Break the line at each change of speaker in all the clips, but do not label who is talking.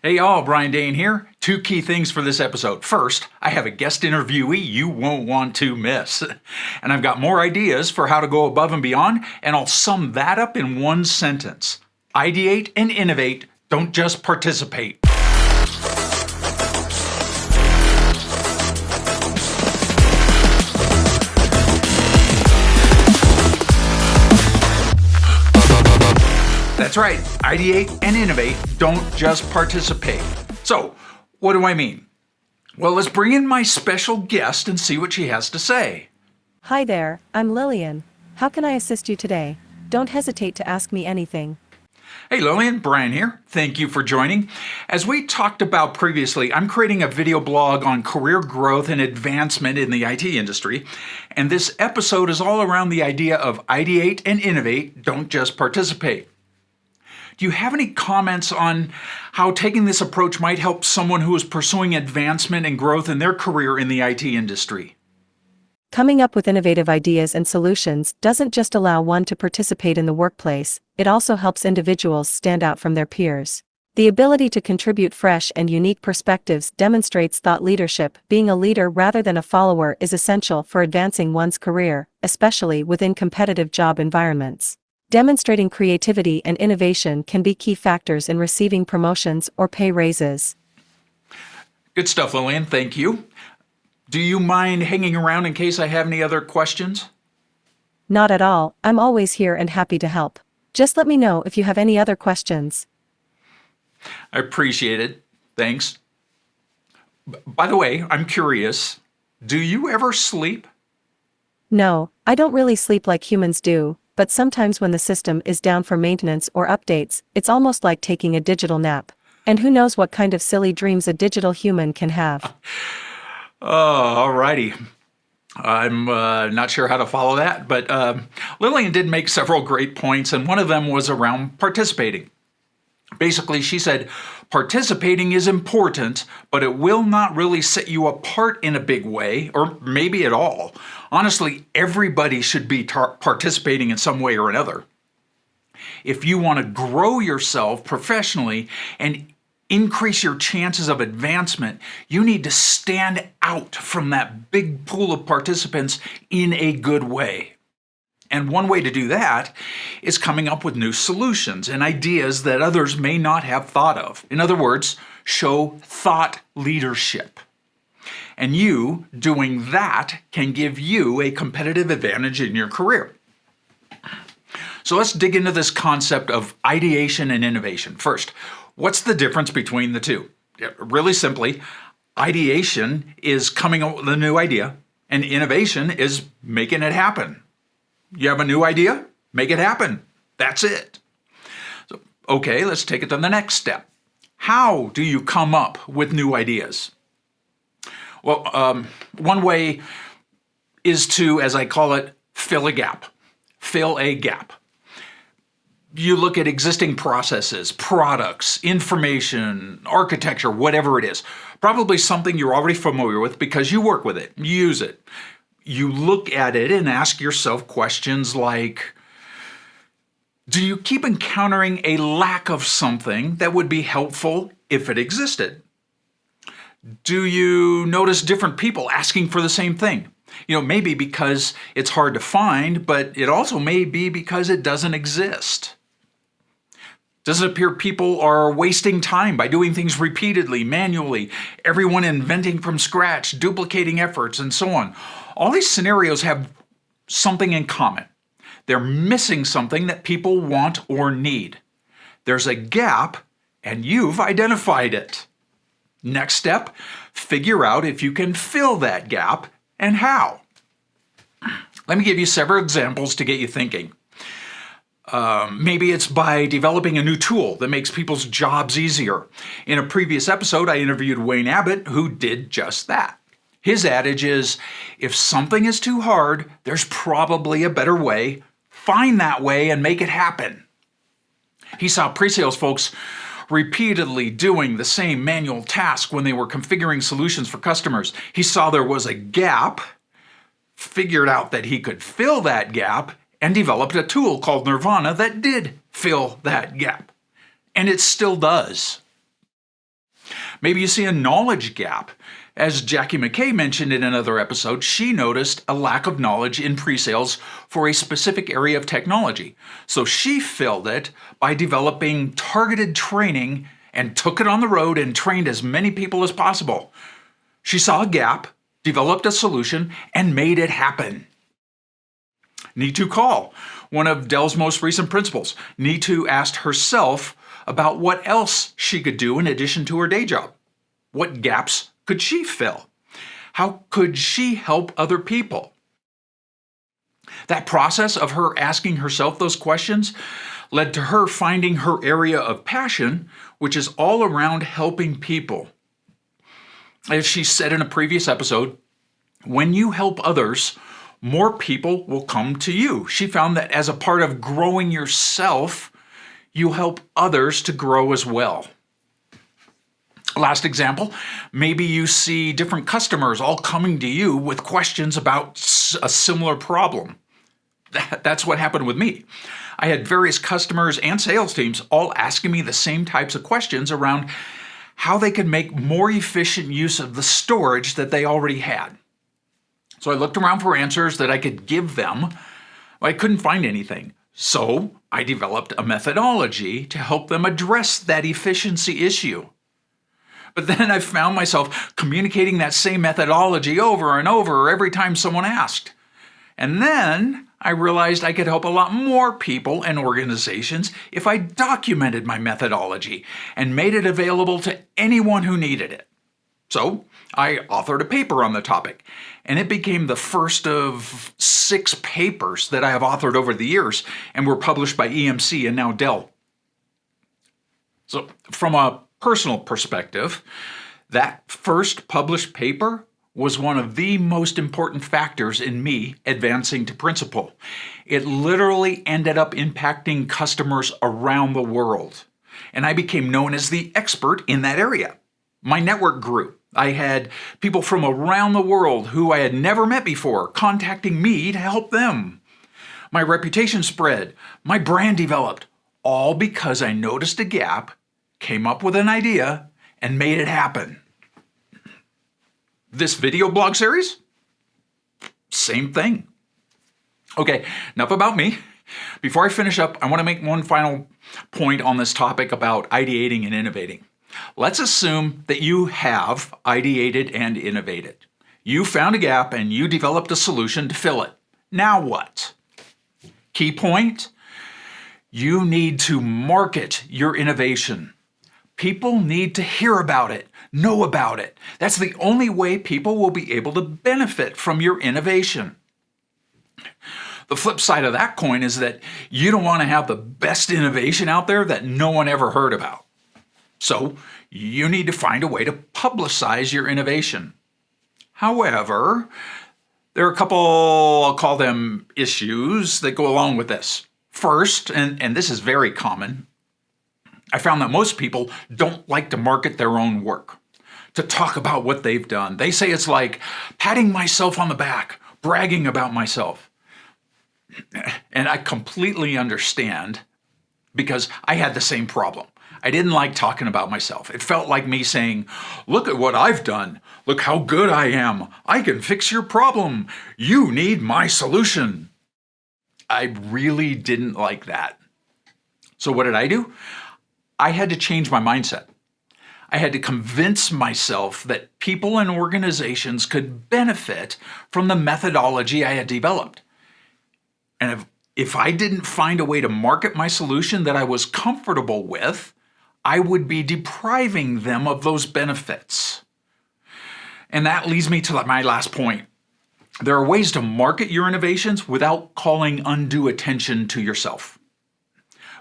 Hey y'all, Brian.Dehn here. Two key things for this episode. First, I have a guest interviewee you won't want to miss. And I've got more ideas for how to go above and beyond, and I'll sum that up in one sentence. Ideate and innovate, don't just participate. That's right, ideate and innovate, don't just participate. So, what do I mean? Well, let's bring in my special guest and see what she has to say.
Hi there, I'm Lillian. How can I assist you today? Don't hesitate to ask me anything.
Hey Lillian, Brian here. Thank you for joining. As we talked about previously, I'm creating a video blog on career growth and advancement in the IT industry, and this episode is all around the idea of ideate and innovate, don't just participate. Do you have any comments on how taking this approach might help someone who is pursuing advancement and growth in their career in the IT industry?
Coming up with innovative ideas and solutions doesn't just allow one to participate in the workplace, it also helps individuals stand out from their peers. The ability to contribute fresh and unique perspectives demonstrates thought leadership. Being a leader rather than a follower is essential for advancing one's career, especially within competitive job environments. Demonstrating creativity and innovation can be key factors in receiving promotions or pay raises.
Good stuff, Lillian. Thank you. Do you mind hanging around in case I have any other questions?
Not at all, I'm always here and happy to help. Just let me know if you have any other questions.
I appreciate it. Thanks. By the way, I'm curious. Do you ever sleep?
No, I don't really sleep like humans do, but sometimes when the system is down for maintenance or updates, it's almost like taking a digital nap. And who knows what kind of silly dreams a digital human can have.
Oh, alrighty. I'm not sure how to follow that, but Lillian did make several great points, and one of them was around participating. Basically, she said, participating is important, but it will not really set you apart in a big way, or maybe at all. Honestly, everybody should be participating in some way or another. If you want to grow yourself professionally and increase your chances of advancement, you need to stand out from that big pool of participants in a good way. And one way to do that is coming up with new solutions and ideas that others may not have thought of. In other words, show thought leadership. And you doing that can give you a competitive advantage in your career. So let's dig into this concept of ideation and innovation. First, what's the difference between the two? Really simply, ideation is coming up with a new idea, and innovation is making it happen. You have a new idea? Make it happen. That's it. So, okay, let's take it to the next step. How do you come up with new ideas? Well, one way is to, as I call it, fill a gap. Fill a gap. You look at existing processes, products, information, architecture, whatever it is. Probably something you're already familiar with because you work with it, you use it. You look at it and ask yourself questions like, do you keep encountering a lack of something that would be helpful if it existed? Do you notice different people asking for the same thing? Maybe because it's hard to find, but it also may be because it doesn't exist. Does it appear people are wasting time by doing things repeatedly, manually, everyone inventing from scratch, duplicating efforts, and so on? All these scenarios have something in common. They're missing something that people want or need. There's a gap, and you've identified it. Next step, figure out if you can fill that gap and how. Let me give you several examples to get you thinking. Maybe it's by developing a new tool that makes people's jobs easier. In a previous episode, I interviewed Wayne Abbott, who did just that. His adage is, if something is too hard, there's probably a better way. Find that way and make it happen. He saw Presales folks repeatedly doing the same manual task when they were configuring solutions for customers. He saw there was a gap, figured out that he could fill that gap, and developed a tool called Nirvana that did fill that gap. And it still does. Maybe you see a knowledge gap. As Jackie McKay mentioned in another episode, she noticed a lack of knowledge in pre-sales for a specific area of technology. So she filled it by developing targeted training and took it on the road and trained as many people as possible. She saw a gap, developed a solution, and made it happen. Neetu Kaul, one of Dell's most recent principals. Neetu asked herself about what else she could do in addition to her day job. What gaps could she fill? How could she help other people? That process of her asking herself those questions led to her finding her area of passion, which is all around helping people. As she said in a previous episode, when you help others, more people will come to you. She found that as a part of growing yourself, you help others to grow as well. Last example, maybe you see different customers all coming to you with questions about a similar problem. That's what happened with me. I had various customers and sales teams all asking me the same types of questions around how they could make more efficient use of the storage that they already had. So I looked around for answers that I could give them. I couldn't find anything. So I developed a methodology to help them address that efficiency issue. But then I found myself communicating that same methodology over and over every time someone asked. And then I realized I could help a lot more people and organizations if I documented my methodology and made it available to anyone who needed it. So I authored a paper on the topic, and it became the first of 6 papers that I have authored over the years and were published by EMC and now Dell. So from a personal perspective, that first published paper was one of the most important factors in me advancing to principal. It literally ended up impacting customers around the world, and I became known as the expert in that area. My network grew. I had people from around the world who I had never met before contacting me to help them. My reputation spread, my brand developed, all because I noticed a gap, came up with an idea, and made it happen. This video blog series? Same thing. Okay, enough about me. Before I finish up, I want to make one final point on this topic about ideating and innovating. Let's assume that you have ideated and innovated. You found a gap and you developed a solution to fill it. Now what? Key point, you need to market your innovation. People need to hear about it, know about it. That's the only way people will be able to benefit from your innovation. The flip side of that coin is that you don't want to have the best innovation out there that no one ever heard about. So you need to find a way to publicize your innovation. However, there are a couple, I'll call them issues that go along with this. First, and this is very common, I found that most people don't like to market their own work, to talk about what they've done. They say it's like patting myself on the back, bragging about myself. And I completely understand because I had the same problem. I didn't like talking about myself. It felt like me saying, look at what I've done. Look how good I am. I can fix your problem. You need my solution. I really didn't like that. So what did I do? I had to change my mindset. I had to convince myself that people and organizations could benefit from the methodology I had developed. And if I didn't find a way to market my solution that I was comfortable with, I would be depriving them of those benefits. And that leads me to my last point. There are ways to market your innovations without calling undue attention to yourself.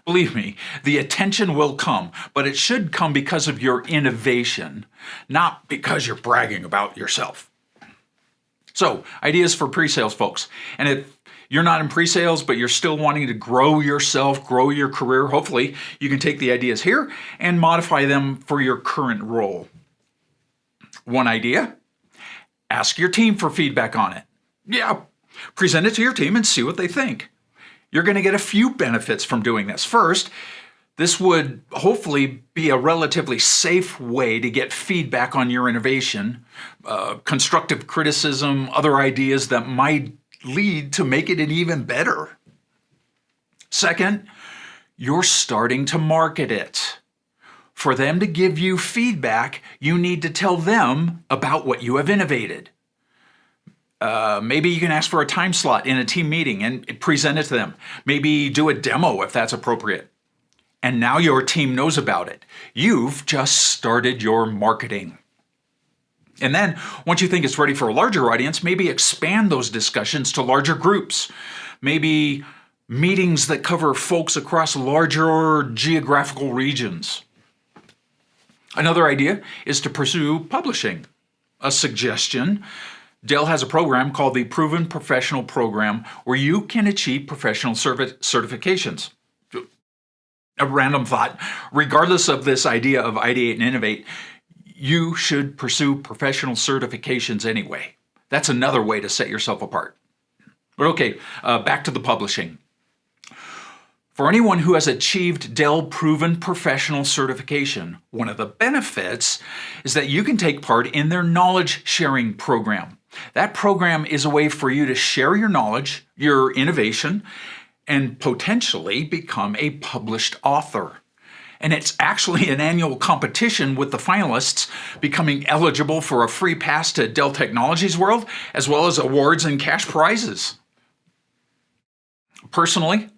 Believe me, the attention will come, but it should come because of your innovation, not because you're bragging about yourself. So, ideas for pre-sales folks. And if you're not in pre-sales, but you're still wanting to grow yourself, grow your career, hopefully you can take the ideas here and modify them for your current role. One idea, ask your team for feedback on it. Yeah, present it to your team and see what they think. You're going to get a few benefits from doing this. First, This would hopefully be a relatively safe way to get feedback on your innovation, constructive criticism, other ideas that might lead to make it even better. Second, you're starting to market it. For them to give you feedback, you need to tell them about what you have innovated. Maybe you can ask for a time slot in a team meeting and present it to them. Maybe do a demo if that's appropriate. And now your team knows about it. You've just started your marketing. And then, once you think it's ready for a larger audience, maybe expand those discussions to larger groups. Maybe meetings that cover folks across larger geographical regions. Another idea is to pursue publishing. A suggestion: Dell has a program called the Proven Professional Program where you can achieve professional certifications. A random thought: regardless of this idea of Ideate and Innovate, you should pursue professional certifications anyway. That's another way to set yourself apart. But okay, back to the publishing. For anyone who has achieved Dell Proven Professional Certification, one of the benefits is that you can take part in their knowledge sharing program. That program is a way for you to share your knowledge, your innovation, and potentially become a published author. And it's actually an annual competition with the finalists becoming eligible for a free pass to Dell Technologies World, as well as awards and cash prizes. Personally,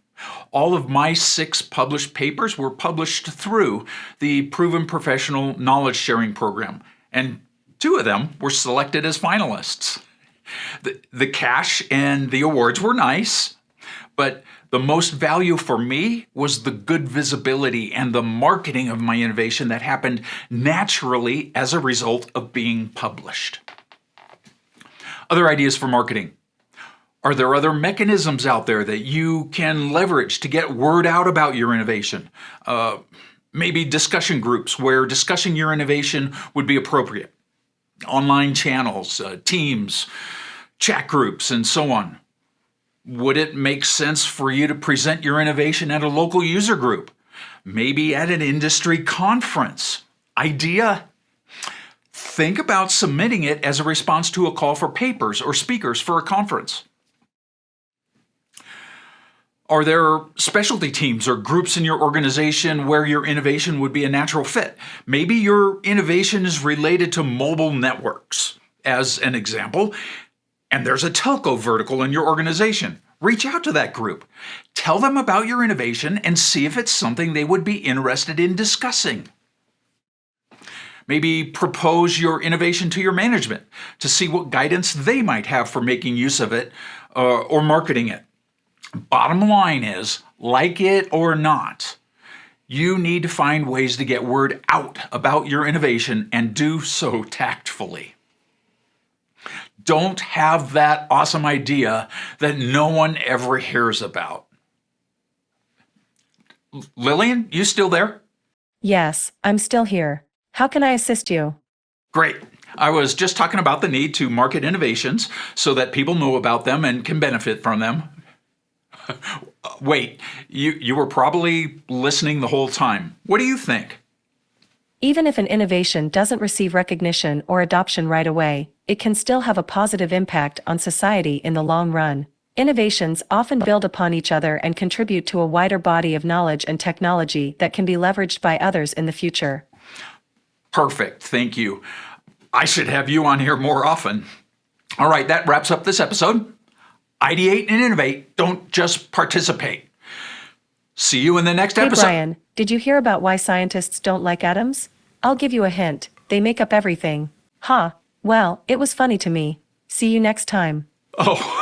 all of my 6 published papers were published through the Proven Professional Knowledge Sharing Program, and 2 of them were selected as finalists. The cash and the awards were nice, but the most value for me was the good visibility and the marketing of my innovation that happened naturally as a result of being published. Other ideas for marketing. Are there other mechanisms out there that you can leverage to get word out about your innovation? Maybe discussion groups where discussing your innovation would be appropriate. Online channels, teams, chat groups, and so on. Would it make sense for you to present your innovation at a local user group? Maybe at an industry conference? Idea? Think about submitting it as a response to a call for papers or speakers for a conference. Are there specialty teams or groups in your organization where your innovation would be a natural fit? Maybe your innovation is related to mobile networks, as an example, and there's a telco vertical in your organization. Reach out to that group. Tell them about your innovation and see if it's something they would be interested in discussing. Maybe propose your innovation to your management to see what guidance they might have for making use of it or marketing it. Bottom line is, like it or not, you need to find ways to get word out about your innovation and do so tactfully. Don't have that awesome idea that no one ever hears about. Lillian, you still there?
Yes, I'm still here. How can I assist you?
Great. I was just talking about the need to market innovations so that people know about them and can benefit from them. Wait, you were probably listening the whole time. What do you think?
Even if an innovation doesn't receive recognition or adoption right away, it can still have a positive impact on society in the long run. Innovations often build upon each other and contribute to a wider body of knowledge and technology that can be leveraged by others in the future.
Perfect, thank you. I should have you on here more often. All right, that wraps up this episode. Ideate and innovate, don't just participate. See you in the next episode.
Hey Brian, did you hear about why scientists don't like atoms? I'll give you a hint. They make up everything. Huh, well, it was funny to me. See you next time.
Oh.